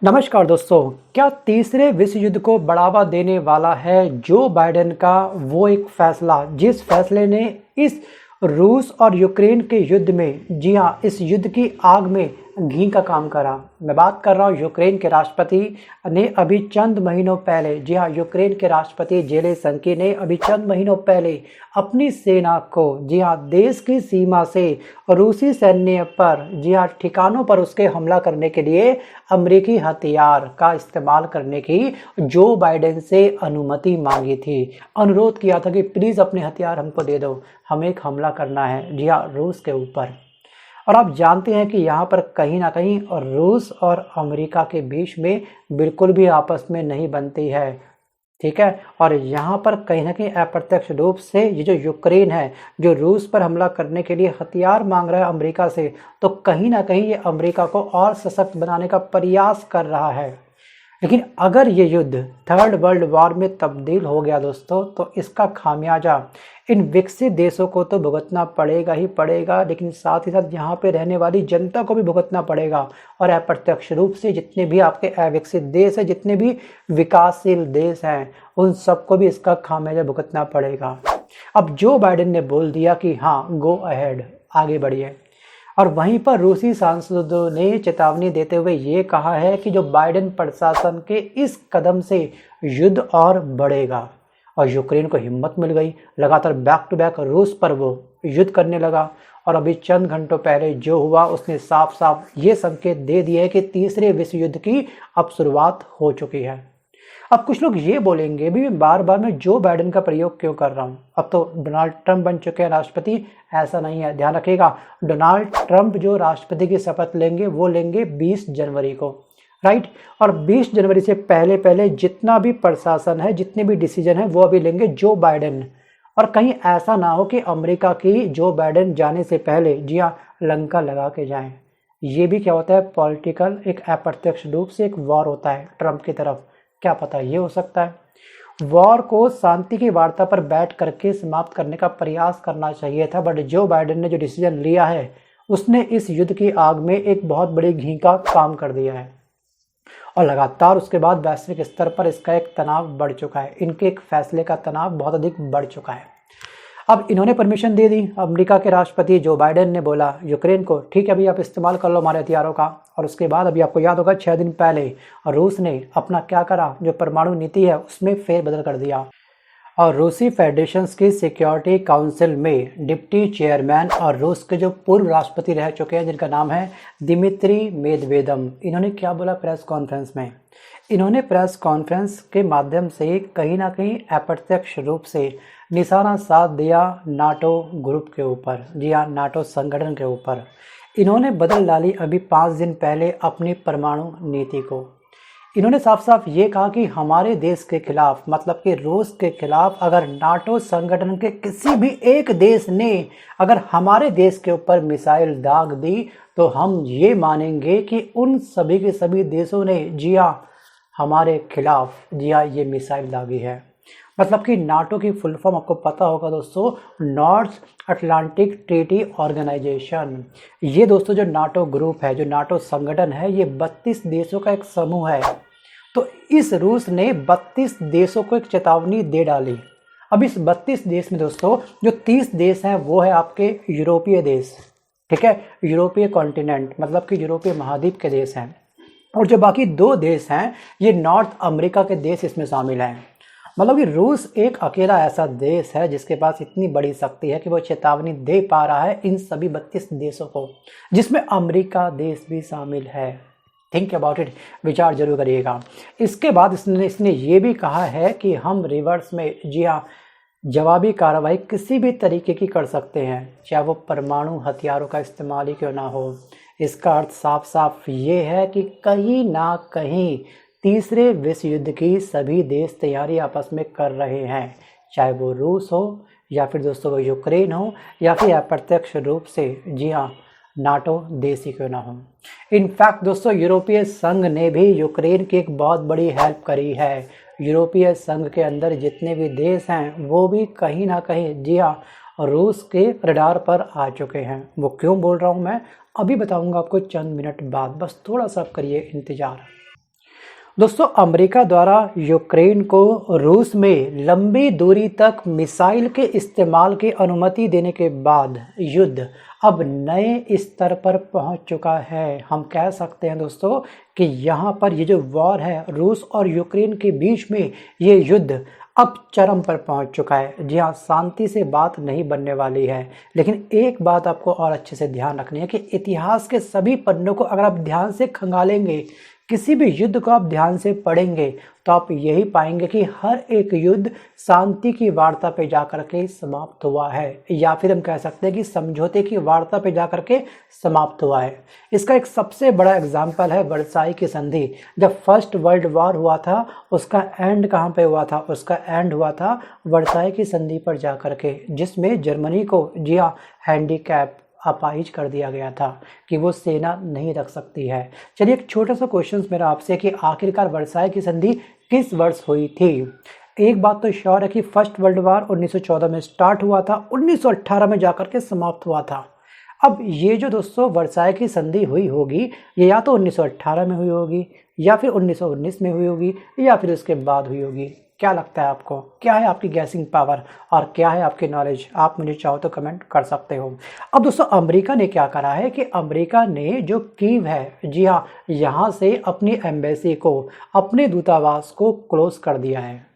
नमस्कार दोस्तों। क्या तीसरे विश्व युद्ध को बढ़ावा देने वाला है जो बाइडेन का वो एक फैसला, जिस फैसले ने इस रूस और यूक्रेन के युद्ध में, जी हाँ, इस युद्ध की आग में घी का काम करा। मैं बात कर रहा हूँ यूक्रेन के राष्ट्रपति ने अभी चंद महीनों पहले, जी हाँ, यूक्रेन के राष्ट्रपति जेलेंस्की ने अभी चंद महीनों पहले अपनी सेना को, जी हाँ, देश की सीमा से रूसी सैन्य पर, जी हाँ, ठिकानों पर उसके हमला करने के लिए अमेरिकी हथियार का इस्तेमाल करने की जो बाइडेन से अनुमति मांगी थी। अनुरोध किया था कि प्लीज़ अपने हथियार हमको दे दो, हमें एक हमला करना है, जी हाँ, रूस के ऊपर। और आप जानते हैं कि यहाँ पर कहीं ना कहीं रूस और अमेरिका के बीच में बिल्कुल भी आपस में नहीं बनती है, ठीक है। और यहाँ पर कहीं ना कहीं अप्रत्यक्ष रूप से ये जो यूक्रेन है, जो रूस पर हमला करने के लिए हथियार मांग रहा है अमेरिका से, तो कहीं ना कहीं ये अमेरिका को और सशक्त बनाने का प्रयास कर रहा है। लेकिन अगर ये युद्ध थर्ड वर्ल्ड वॉर में तब्दील हो गया दोस्तों, तो इसका खामियाजा इन विकसित देशों को तो भुगतना पड़ेगा ही पड़ेगा, लेकिन साथ ही साथ यहाँ पे रहने वाली जनता को भी भुगतना पड़ेगा। और अप्रत्यक्ष रूप से जितने भी आपके अविकसित देश हैं, जितने भी विकासशील देश हैं, उन सबको भी इसका खामियाजा भुगतना पड़ेगा। अब जो बाइडेन ने बोल दिया कि हाँ, गो अहेड, आगे बढ़िए। और वहीं पर रूसी सांसदों ने चेतावनी देते हुए ये कहा है कि जो बाइडेन प्रशासन के इस कदम से युद्ध और बढ़ेगा। और यूक्रेन को हिम्मत मिल गई, लगातार बैक टू बैक रूस पर वो युद्ध करने लगा। और अभी चंद घंटों पहले जो हुआ, उसने साफ साफ ये संकेत दे दिया है कि तीसरे विश्व युद्ध की अब शुरुआत हो चुकी है। अब कुछ लोग ये बोलेंगे भी, बार बार मैं जो बाइडेन का प्रयोग क्यों कर रहा हूँ, अब तो डोनाल्ड ट्रंप बन चुके हैं राष्ट्रपति। ऐसा नहीं है, ध्यान रखिएगा, डोनाल्ड ट्रंप जो राष्ट्रपति की शपथ लेंगे वो लेंगे 20 जनवरी को, राइट। और 20 जनवरी से पहले पहले जितना भी प्रशासन है, जितने भी डिसीजन है, वो अभी लेंगे जो बाइडेन। और कहीं ऐसा ना हो कि अमेरिका की जो बाइडेन जाने से पहले, जी हाँ, लंका लगा के जाएं। ये भी क्या होता है, पॉलिटिकल एक अप्रत्यक्ष रूप से एक वॉर होता है ट्रंप की तरफ, क्या पता ये हो सकता है। वॉर को शांति की वार्ता पर बैठ करके समाप्त करने का प्रयास करना चाहिए था, बट जो बाइडेन ने जो डिसीजन लिया है, उसने इस युद्ध की आग में एक बहुत बड़ी घी का काम कर दिया है। और लगातार उसके बाद वैश्विक स्तर पर इसका एक तनाव बढ़ चुका है, इनके एक फैसले का तनाव बहुत अधिक बढ़ चुका है। अब इन्होंने परमिशन दे दी, अमेरिका के राष्ट्रपति जो बाइडेन ने बोला यूक्रेन को, ठीक है, अभी आप इस्तेमाल कर लो हमारे हथियारों का। और उसके बाद अभी आपको याद होगा 6 दिन पहले रूस ने अपना क्या करा, जो परमाणु नीति है उसमें फेरबदल कर दिया। और रूसी फेडरेशन की सिक्योरिटी काउंसिल में डिप्टी चेयरमैन और रूस के जो पूर्व राष्ट्रपति रह चुके हैं, जिनका नाम है दिमित्री मेदवेदेव, इन्होंने क्या बोला प्रेस कॉन्फ्रेंस में, इन्होंने प्रेस कॉन्फ्रेंस के माध्यम से कहीं ना कहीं अप्रत्यक्ष रूप से निशाना साध दिया नाटो ग्रुप के ऊपर, जी हाँ, नाटो संगठन के ऊपर। इन्होंने बदल डाली अभी 5 दिन पहले अपनी परमाणु नीति को। इन्होंने साफ साफ ये कहा कि हमारे देश के खिलाफ, मतलब कि रूस के खिलाफ, अगर नाटो संगठन के किसी भी एक देश ने अगर हमारे देश के ऊपर मिसाइल दाग दी, तो हम ये मानेंगे कि उन सभी के सभी देशों ने, जी हाँ, हमारे खिलाफ, जी हाँ, ये मिसाइल दागी है। मतलब कि नाटो की फुल फॉर्म आपको पता होगा दोस्तों, नॉर्थ अटलांटिक ट्रीटी ऑर्गेनाइजेशन। ये दोस्तों जो नाटो ग्रुप है, जो नाटो संगठन है, ये 32 देशों का एक समूह है। तो इस रूस ने 32 देशों को एक चेतावनी दे डाली। अब इस 32 देश में दोस्तों जो 30 देश हैं वो है आपके यूरोपीय देश, ठीक है, यूरोपीय कॉन्टिनेंट, मतलब कि यूरोपीय महाद्वीप के देश हैं। और जो बाकी 2 देश हैं, ये नॉर्थ अमेरिका के देश इसमें शामिल हैं। मतलब कि रूस एक अकेला ऐसा देश है जिसके पास इतनी बड़ी शक्ति है कि वो चेतावनी दे पा रहा है इन सभी 32 देशों को, जिसमें अमेरिका देश भी शामिल है। थिंक अबाउट इट, विचार जरूर करिएगा। इसके बाद इसने ये भी कहा है कि हम रिवर्स में, जी हाँ, जवाबी कार्रवाई किसी भी तरीके की कर सकते हैं, चाहे वो परमाणु हथियारों का इस्तेमाल ही क्यों ना हो। इसका अर्थ साफ साफ ये है कि कहीं ना कहीं तीसरे विश्व युद्ध की सभी देश तैयारी आपस में कर रहे हैं, चाहे वो रूस हो या फिर दोस्तों वो यूक्रेन हो या फिर अप्रत्यक्ष रूप से, जी हाँ, नाटो देश ही क्यों ना हो। इनफैक्ट दोस्तों यूरोपीय संघ ने भी यूक्रेन की एक बहुत बड़ी हेल्प करी है। यूरोपीय संघ के अंदर जितने भी देश हैं वो भी कहीं ना कहीं, जी हाँ, रूस के रडार पर आ चुके हैं। वो क्यों बोल रहा हूँ मैं, अभी बताऊँगा आपको चंद मिनट बाद, बस थोड़ा सा करिए इंतज़ार। दोस्तों, अमेरिका द्वारा यूक्रेन को रूस में लंबी दूरी तक मिसाइल के इस्तेमाल की अनुमति देने के बाद युद्ध अब नए स्तर पर पहुंच चुका है। हम कह सकते हैं दोस्तों कि यहाँ पर ये जो वॉर है रूस और यूक्रेन के बीच में, ये युद्ध अब चरम पर पहुंच चुका है। जी हाँ, शांति से बात नहीं बनने वाली है। लेकिन एक बात आपको और अच्छे से ध्यान रखनी है कि इतिहास के सभी पन्नों को अगर आप ध्यान से खंगालेंगे, किसी भी युद्ध को आप ध्यान से पढ़ेंगे, तो आप यही पाएंगे कि हर एक युद्ध शांति की वार्ता पे जाकर के समाप्त हुआ है, या फिर हम कह सकते हैं कि समझौते की वार्ता पे जाकर के समाप्त हुआ है। इसका एक सबसे बड़ा एग्जाम्पल है वर्साई की संधि। जब फर्स्ट वर्ल्ड वॉर हुआ था, उसका एंड कहाँ पे हुआ था? उसका एंड हुआ था वर्साई की संधि पर जाकर के, जिसमें जर्मनी को जी हाँ हैंडीकैप अपाहिज कर दिया गया था कि वो सेना नहीं रख सकती है। चलिए, एक छोटा सा क्वेश्चन मेरा आपसे कि आखिरकार वर्साई की संधि किस वर्ष हुई थी? एक बात तो श्योर है कि फर्स्ट वर्ल्ड वॉर 1914 में स्टार्ट हुआ था, 1918 में जाकर के समाप्त हुआ था। अब ये जो दोस्तों वर्साई की संधि हुई होगी, ये या तो 1918 में हुई होगी, या फिर 1919 में हुई होगी, या फिर उसके बाद हुई होगी। क्या लगता है आपको? क्या है आपकी गैसिंग पावर और क्या है आपकी नॉलेज? आप मुझे चाहो तो कमेंट कर सकते हो। अब दोस्तों, अमेरिका ने क्या करा है कि अमेरिका ने जो कीव है, जी हाँ, यहाँ से अपनी एम्बेसी को, अपने दूतावास को क्लोज कर दिया है।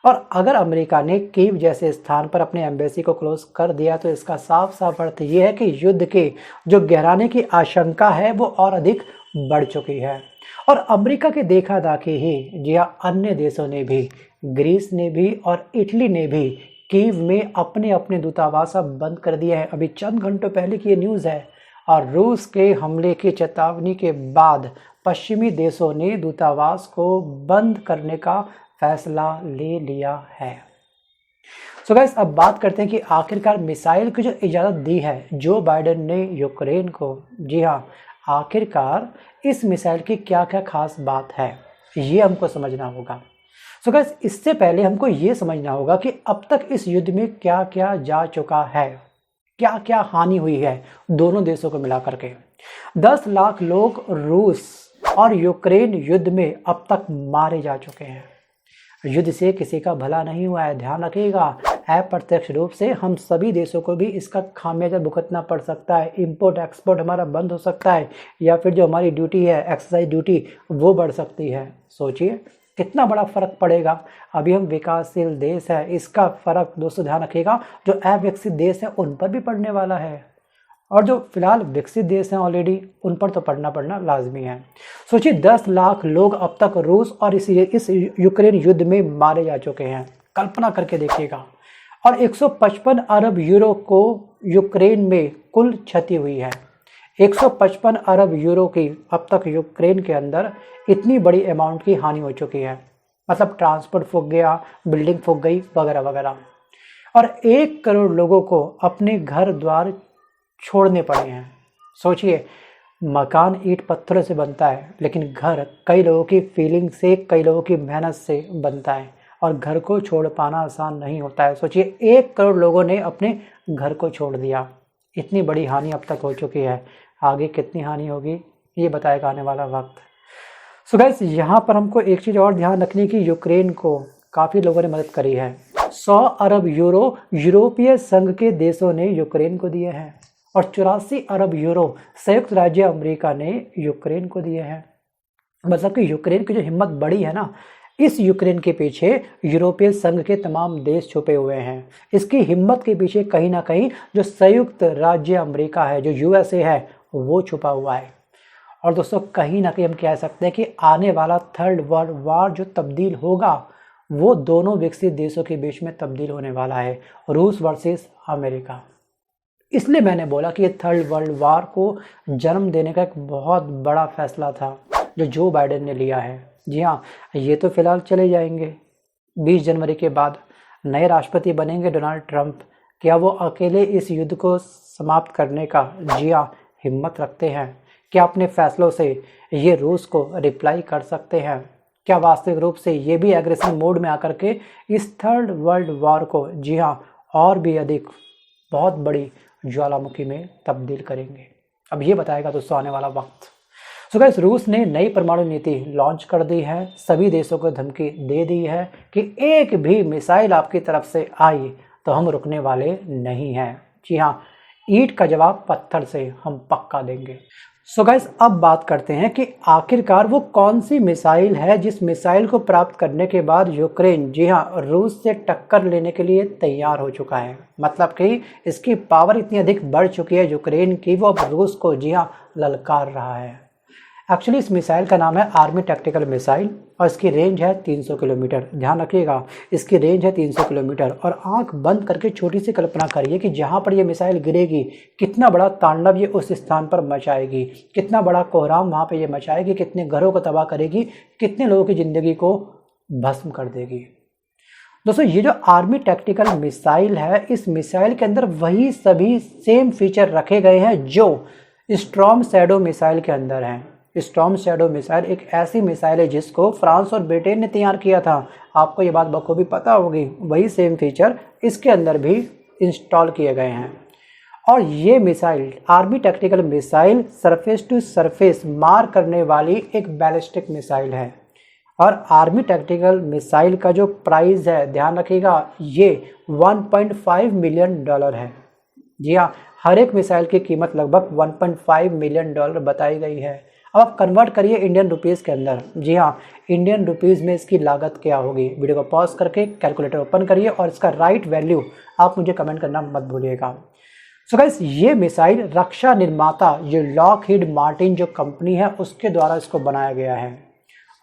और अगर अमेरिका ने कीव जैसे स्थान पर अपने एम्बेसी को क्लोज कर दिया, तो इसका साफ साफ अर्थ ये है कि युद्ध के जो गहराने की आशंका है वो और अधिक बढ़ चुकी है। और अमेरिका के देखा दाखी ही जी हाँ अन्य देशों ने भी, ग्रीस ने भी और इटली ने भी कीव में अपने अपने दूतावास अब बंद कर दिए हैं। अभी चंद घंटों पहले की ये न्यूज़ है। और रूस के हमले की चेतावनी के बाद पश्चिमी देशों ने दूतावास को बंद करने का फैसला ले लिया है। सो गाइस, अब बात करते हैं कि आखिरकार मिसाइल की जो इजाज़त दी है जो बाइडेन ने यूक्रेन को, जी हाँ, आखिरकार इस मिसाइल की क्या क्या खास बात है, ये हमको समझना होगा। सो गाइस, इससे पहले हमको ये समझना होगा कि अब तक इस युद्ध में क्या क्या जा चुका है, क्या क्या हानि हुई है दोनों देशों को मिलाकर के। 10 लाख लोग रूस और यूक्रेन युद्ध में अब तक मारे जा चुके हैं। युद्ध से किसी का भला नहीं हुआ है, ध्यान रखिएगा। अप्रत्यक्ष रूप से हम सभी देशों को भी इसका खामियाजा भुगतना पड़ सकता है। इंपोर्ट एक्सपोर्ट हमारा बंद हो सकता है, या फिर जो हमारी ड्यूटी है, एक्साइज ड्यूटी, वो बढ़ सकती है। सोचिए कितना बड़ा फर्क पड़ेगा। अभी हम विकासशील देश है, इसका फर्क दोस्तों ध्यान रखिएगा जो अविकसित देश है उन पर भी पड़ने वाला है, और जो फिलहाल विकसित देश हैं ऑलरेडी, उन पर तो पड़ना लाजमी है। सोचिए 10 लाख लोग अब तक रूस और इस यूक्रेन युद्ध में मारे जा चुके हैं, कल्पना करके देखिएगा। और 155 अरब यूरो को यूक्रेन में कुल क्षति हुई है। 155 अरब यूरो की अब तक यूक्रेन के अंदर इतनी बड़ी अमाउंट की हानि हो चुकी है। मतलब ट्रांसपोर्ट फूक गया, बिल्डिंग फूक गई, वगैरह वगैरह। और 1 करोड़ लोगों को अपने घर द्वार छोड़ने पड़े हैं। सोचिए, मकान ईंट पत्थरों से बनता है, लेकिन घर कई लोगों की फीलिंग से, कई लोगों की मेहनत से बनता है, और घर को छोड़ पाना आसान नहीं होता है। सोचिए 1 करोड़ लोगों ने अपने घर को छोड़ दिया। इतनी बड़ी हानि अब तक हो चुकी है, आगे कितनी हानि होगी ये बताएगा आने वाला वक्त। सो गाइस, यहाँ पर हमको एक चीज़ और ध्यान रखनी कि यूक्रेन को काफ़ी लोगों ने मदद करी है। 100 अरब यूरो यूरोपीय संघ के देशों ने यूक्रेन को दिए हैं, और 84 अरब यूरो संयुक्त राज्य अमेरिका ने यूक्रेन को दिए हैं। मतलब कि यूक्रेन की जो हिम्मत बढ़ी है ना, इस यूक्रेन के पीछे यूरोपीय संघ के तमाम देश छुपे हुए हैं। इसकी हिम्मत के पीछे कहीं ना कहीं जो संयुक्त राज्य अमेरिका है, जो यूएसए है, वो छुपा हुआ है। और दोस्तों, कहीं ना कहीं हम कह सकते हैं कि आने वाला थर्ड वर्ल्ड वॉर जो तब्दील होगा, वो दोनों विकसित देशों के बीच में तब्दील होने वाला है, रूस वर्सेस अमेरिका। इसलिए मैंने बोला कि ये थर्ड वर्ल्ड वॉर को जन्म देने का एक बहुत बड़ा फैसला था जो बाइडेन ने लिया है। जी हाँ, ये तो फिलहाल चले जाएंगे। 20 जनवरी के बाद नए राष्ट्रपति बनेंगे डोनाल्ड ट्रंप। क्या वो अकेले इस युद्ध को समाप्त करने का, जी हाँ, हिम्मत रखते हैं? क्या अपने फैसलों से ये रूस को रिप्लाई कर सकते हैं? क्या वास्तविक रूप से ये भी एग्रेसिव मोड में आकर के इस थर्ड वर्ल्ड वॉर को, जी हाँ, और भी अधिक बहुत बड़ी ज्वालामुखी में तब्दील करेंगे? अब ये बताएगा दोस्तों आने वाला वक्त। सो गाइस, रूस ने नई परमाणु नीति लॉन्च कर दी है, सभी देशों को धमकी दे दी है कि एक भी मिसाइल आपकी तरफ से आई तो हम रुकने वाले नहीं हैं। जी हाँ, ईंट का जवाब पत्थर से हम पक्का देंगे। सो गाइस, अब बात करते हैं कि आखिरकार वो कौन सी मिसाइल है जिस मिसाइल को प्राप्त करने के बाद यूक्रेन, जी हाँ, रूस से टक्कर लेने के लिए तैयार हो चुका है। मतलब कि इसकी पावर इतनी अधिक बढ़ चुकी है यूक्रेन की, वो अब रूस को, जी हाँ, ललकार रहा है। एक्चुअली इस मिसाइल का नाम है आर्मी टैक्टिकल मिसाइल और इसकी रेंज है 300 किलोमीटर। ध्यान रखिएगा, इसकी रेंज है 300 किलोमीटर। और आंख बंद करके छोटी सी कल्पना करिए कि जहां पर ये मिसाइल गिरेगी कितना बड़ा तांडव ये उस स्थान पर मचाएगी, कितना बड़ा कोहराम वहां पे ये मचाएगी, कितने घरों को तबाह करेगी, कितने लोगों की ज़िंदगी को भस्म कर देगी। दोस्तों, ये जो आर्मी टैक्टिकल मिसाइल है, इस मिसाइल के अंदर वही सभी सेम फीचर रखे गए हैं जो स्टॉर्म शैडो मिसाइल के अंदर हैं। स्टॉर्म शैडो मिसाइल एक ऐसी मिसाइल है जिसको फ्रांस और ब्रिटेन ने तैयार किया था। आपको ये बात बखूबी पता होगी। वही सेम फीचर इसके अंदर भी इंस्टॉल किए गए हैं। और ये missile, army tactical missile, surface to surface मार करने वाली एक बैलिस्टिक मिसाइल है। और आर्मी टैक्टिकल मिसाइल का जो प्राइस है, ध्यान रखिएगा, ये $1.5 मिलियन है। जी हाँ, हर एक मिसाइल की कीमत लगभग $1.5 मिलियन बताई गई है। अब आप कन्वर्ट करिए इंडियन रुपीज़ के अंदर। जी हाँ, इंडियन रुपीज़ में इसकी लागत क्या होगी। वीडियो को पॉज करके कैलकुलेटर ओपन करिए और इसका राइट वैल्यू आप मुझे कमेंट करना मत भूलिएगा। सो गाइस, ये मिसाइल रक्षा निर्माता जो लॉकहीड मार्टिन जो कंपनी है उसके द्वारा इसको बनाया गया है।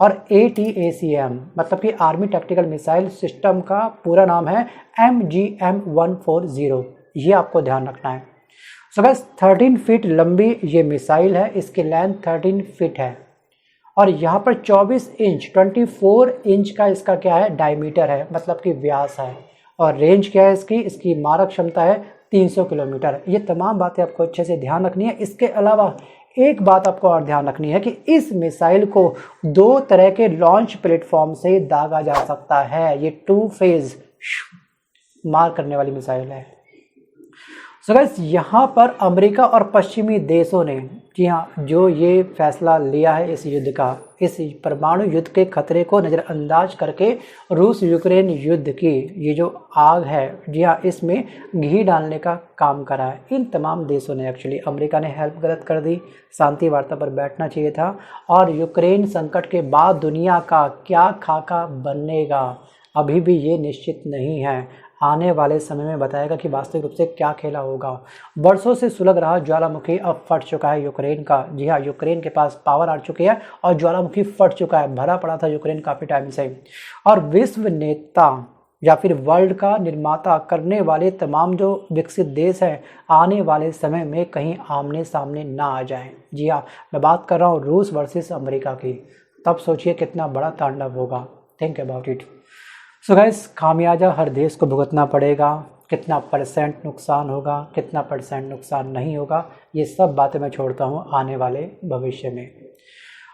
और ATACM मतलब कि आर्मी टैक्टिकल मिसाइल सिस्टम का पूरा नाम है MGM-140। ये आपको ध्यान रखना है। सो गाइस, 13 फीट लंबी ये मिसाइल है, इसकी लेंथ 13 फीट है। और यहाँ पर 24 इंच का इसका क्या है, डायमीटर है, मतलब कि व्यास है। और रेंज क्या है इसकी मारक क्षमता है 300 किलोमीटर। ये तमाम बातें आपको अच्छे से ध्यान रखनी है। इसके अलावा एक बात आपको और ध्यान रखनी है कि इस मिसाइल को 2 तरह के लॉन्च प्लेटफॉर्म से दागा जा सकता है। ये 2 फेज मार करने वाली मिसाइल है। सो गाइस, यहाँ पर अमेरिका और पश्चिमी देशों ने, जी हाँ, जो ये फैसला लिया है इस युद्ध का, इस परमाणु युद्ध के खतरे को नज़रअंदाज करके रूस यूक्रेन युद्ध की ये जो आग है, जी हाँ, इसमें घी डालने का काम करा है। इन तमाम देशों ने, एक्चुअली अमेरिका ने हेल्प गलत कर दी, शांति वार्ता पर बैठना चाहिए था। और यूक्रेन संकट के बाद दुनिया का क्या खाका बनेगा अभी भी ये निश्चित नहीं है। आने वाले समय में बताएगा कि वास्तविक रूप से क्या खेला होगा। बरसों से सुलग रहा ज्वालामुखी अब फट चुका है यूक्रेन का। जी हाँ, यूक्रेन के पास पावर आ चुकी है और ज्वालामुखी फट चुका है। भरा पड़ा था यूक्रेन काफ़ी टाइम से। और विश्व नेता या फिर वर्ल्ड का निर्माता करने वाले तमाम जो विकसित देश हैं, आने वाले समय में कहीं आमने सामने ना आ जाएं। जी हाँ, मैं बात कर रहा हूँ रूस वर्सेस अमेरिका की। तब सोचिए कितना बड़ा तांडव होगा। Think about it. So guys, खामियाजा हर देश को भुगतना पड़ेगा। कितना परसेंट नुकसान होगा, कितना परसेंट नुकसान नहीं होगा, ये सब बातें मैं छोड़ता हूँ आने वाले भविष्य में।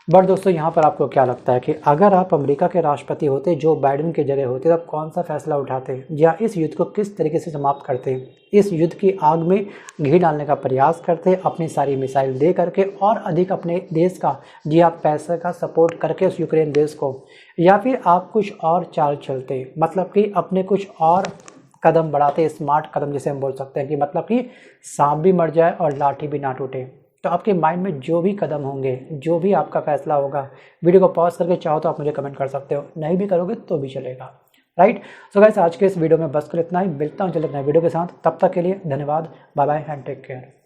बट दोस्तों, यहाँ पर आपको क्या लगता है कि अगर आप अमेरिका के राष्ट्रपति होते, जो बाइडेन की जगह होते, तब कौन सा फैसला उठाते या इस युद्ध को किस तरीके से समाप्त करते? इस युद्ध की आग में घी डालने का प्रयास करते, अपनी सारी मिसाइल दे करके और अधिक अपने देश का, जी आप पैसे का सपोर्ट करके उस यूक्रेन देश को, या फिर आप कुछ और चाल चलते, मतलब कि अपने कुछ और कदम बढ़ाते, स्मार्ट कदम जिसे हम बोल सकते हैं कि मतलब कि सांप भी मर जाए और लाठी भी ना टूटे। तो आपके माइंड में जो भी कदम होंगे, जो भी आपका फैसला होगा, वीडियो को पॉज करके चाहो तो आप मुझे कमेंट कर सकते हो, नहीं भी करोगे तो भी चलेगा। राइट। सो गाइस, आज के इस वीडियो में बस कर इतना ही। मिलता हूँ जल्द नए वीडियो के साथ। तब तक के लिए धन्यवाद। Bye bye and take care.